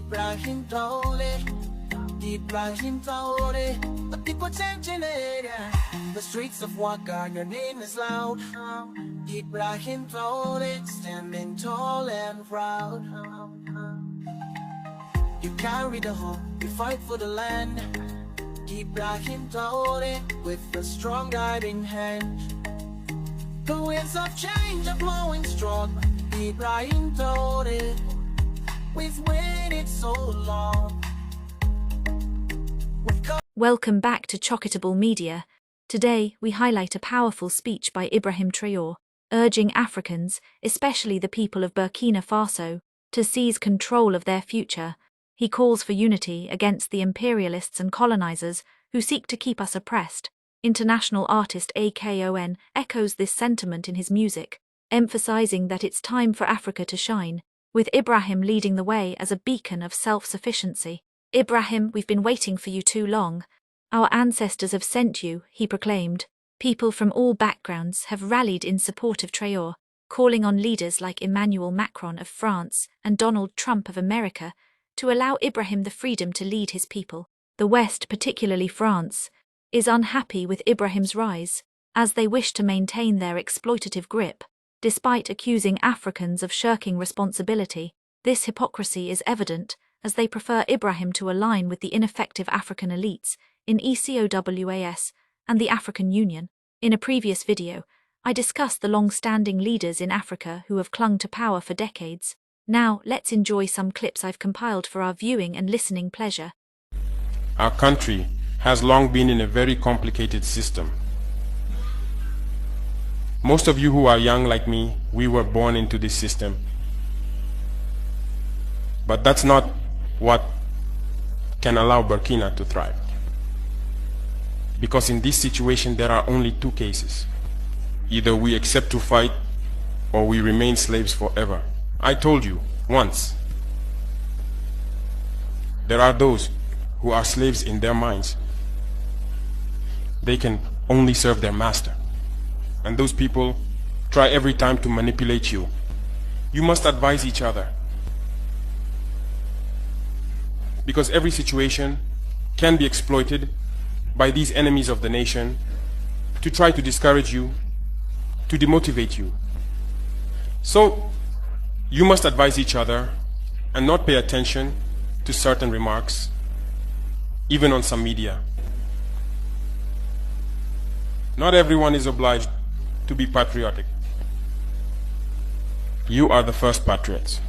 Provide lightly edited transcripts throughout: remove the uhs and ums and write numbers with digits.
Ibrahim Traore, Ibrahim Traore, the people changing it, yeah. The streets of Waka, your name is loud. Ibrahim Traore, standing tall and proud. You carry the hope, you fight for the land. Ibrahim Traore, with a strong guiding hand. The winds of change are blowing strong. Ibrahim Traore, we've waited so long. Welcome back to Chocketable Media. Today, we highlight a powerful speech by Ibrahim Traore, urging Africans, especially the people of Burkina Faso, to seize control of their future. He calls for unity against the imperialists and colonizers who seek to keep us oppressed. International artist Akon echoes this sentiment in his music, emphasizing that it's time for Africa to shine, with Ibrahim leading the way as a beacon of self-sufficiency. Ibrahim, we've been waiting for you too long. Our ancestors have sent you, he proclaimed. People from all backgrounds have rallied in support of Traore, calling on leaders like Emmanuel Macron of France and Donald Trump of America to allow Ibrahim the freedom to lead his people. The West, particularly France, is unhappy with Ibrahim's rise, as they wish to maintain their exploitative grip. Despite accusing Africans of shirking responsibility, this hypocrisy is evident, as they prefer Ibrahim to align with the ineffective African elites in ECOWAS and the African Union. In a previous video, I discussed the long-standing leaders in Africa who have clung to power for decades. Now, let's enjoy some clips I've compiled for our viewing and listening pleasure. Our country has long been in a very complicated system. Most of you who are young like me, we were born into this system. But that's not what can allow Burkina to thrive. Because in this situation, there are only two cases. Either we accept to fight, or we remain slaves forever. I told you once, there are those who are slaves in their minds. They can only serve their master. And those people try every time to manipulate you. You must advise each other. Because every situation can be exploited by these enemies of the nation to try to discourage you, to demotivate you. So, you must advise each other and not pay attention to certain remarks, even on some media. Not everyone is obliged to be patriotic. You are the first patriots.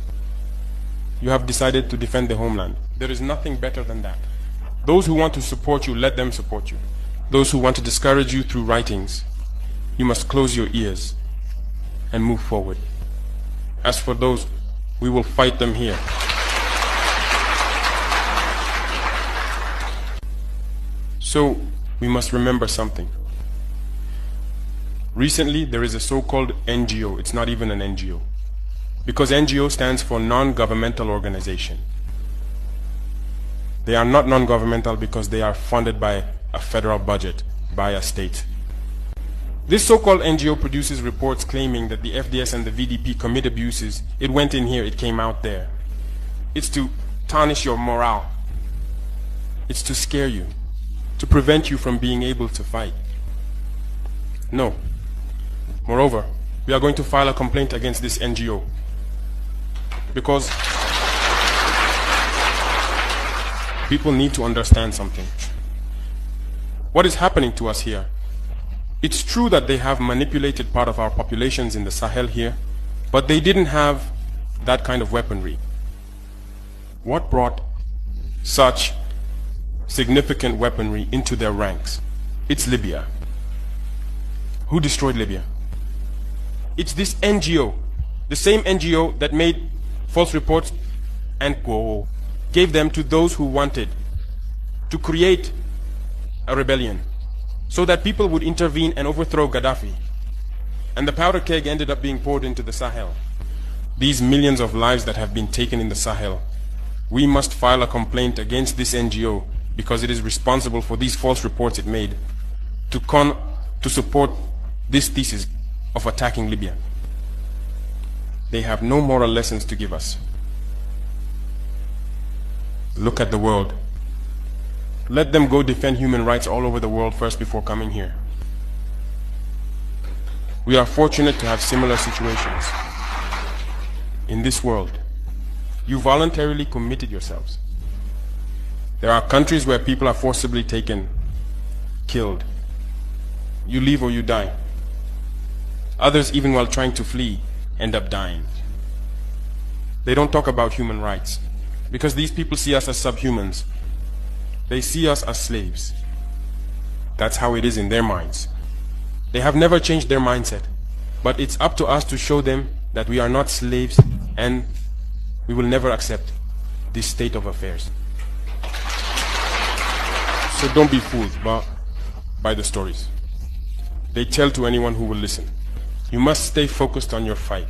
You have decided to defend the homeland. There is nothing better than that. Those who want to support you, let them support you. Those who want to discourage you through writings, you must close your ears and move forward. As for those, we will fight them here. So, we must remember something. Recently, there is a so-called NGO. It's not even an NGO. Because NGO stands for non-governmental organization. They are not non-governmental because they are funded by a federal budget, by a state. This so-called NGO produces reports claiming that the FDS and the VDP commit abuses. It went in here, it came out there. It's to tarnish your morale. It's to scare you, to prevent you from being able to fight. No. Moreover, we are going to file a complaint against this NGO because people need to understand something. What is happening to us here? It's true that they have manipulated part of our populations in the Sahel here, but they didn't have that kind of weaponry. What brought such significant weaponry into their ranks? It's Libya. Who destroyed Libya? It's this NGO, the same NGO that made false reports and gave them to those who wanted to create a rebellion so that people would intervene and overthrow Gaddafi. And the powder keg ended up being poured into the Sahel. These millions of lives that have been taken in the Sahel, we must file a complaint against this NGO because it is responsible for these false reports it made to support this thesis of attacking Libya. They have no moral lessons to give us. Look at the world. Let them go defend human rights all over the world first before coming here. We are fortunate to have similar situations. In this world, you voluntarily committed yourselves. There are countries where people are forcibly taken, killed. You leave or you die. Others, even while trying to flee, end up dying. They don't talk about human rights because these people see us as subhumans. They see us as slaves. That's how it is in their minds. They have never changed their mindset, but it's up to us to show them that we are not slaves and we will never accept this state of affairs. So don't be fooled by the stories. They tell to anyone who will listen. You must stay focused on your fight.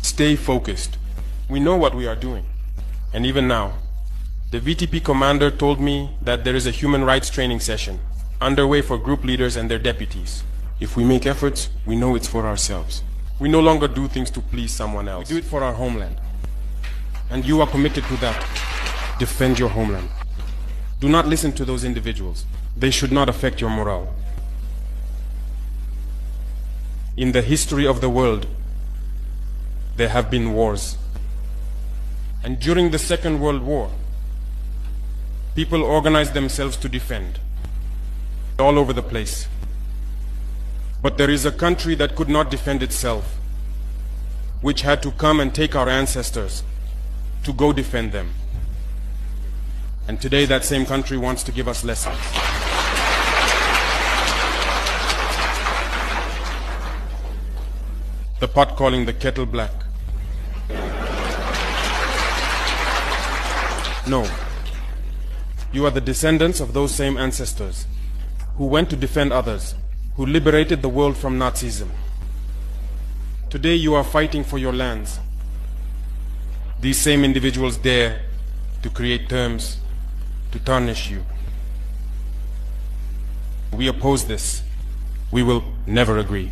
Stay focused. We know what we are doing. And even now, the VTP commander told me that there is a human rights training session underway for group leaders and their deputies. If we make efforts, we know it's for ourselves. We no longer do things to please someone else. We do it for our homeland. And you are committed to that. Defend your homeland. Do not listen to those individuals. They should not affect your morale. In the history of the world, there have been wars. And during the Second World War, people organized themselves to defend all over the place. But there is a country that could not defend itself, which had to come and take our ancestors to go defend them. And today that same country wants to give us lessons. The pot calling the kettle black. No. You are the descendants of those same ancestors who went to defend others, who liberated the world from Nazism. Today you are fighting for your lands. These same individuals dare to create terms to tarnish you. We oppose this. We will never agree.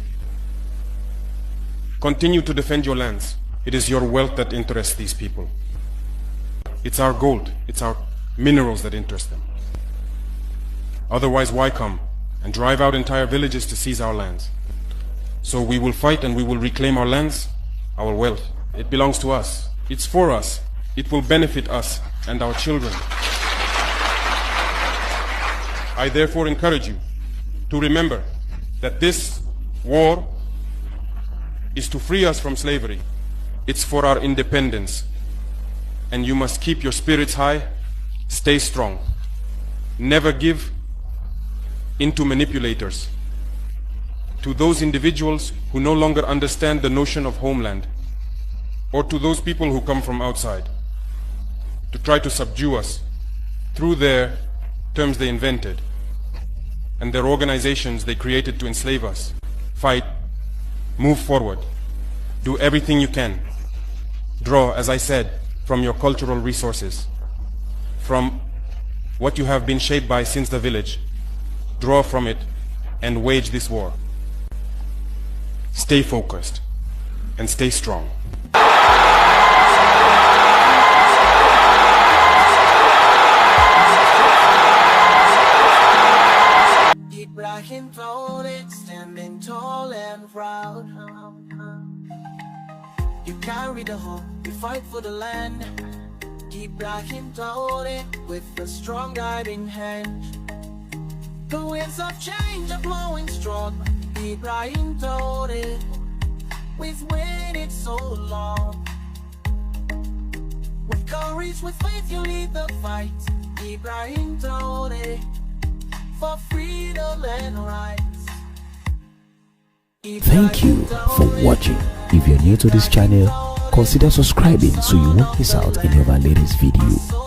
Continue to defend your lands. It is your wealth that interests these people. It's our gold, it's our minerals that interest them. Otherwise, why come and drive out entire villages to seize our lands? So we will fight and we will reclaim our lands, our wealth. It belongs to us. It's for us. It will benefit us and our children. I therefore encourage you to remember that this war is to free us from slavery. It's for our independence. And you must keep your spirits high, stay strong. Never give in to manipulators, to those individuals who no longer understand the notion of homeland, or to those people who come from outside to try to subdue us through their terms they invented and their organizations they created to enslave us. Fight, move forward, do everything you can. Draw, as I said, from your cultural resources, from what you have been shaped by since the village. Draw from it and wage this war. Stay focused and stay strong. Ibrahim Traore, standing tall and proud. You carry the hope, you fight for the land. Ibrahim Traore, with a strong guiding hand. The winds of change are blowing strong. Ibrahim Traore, we've waited so long. With courage, with faith, you lead the fight. Ibrahim Traore, for freedom and rights. Thank you for watching. If you're new to this channel, consider subscribing so you won't miss out any of our latest videos.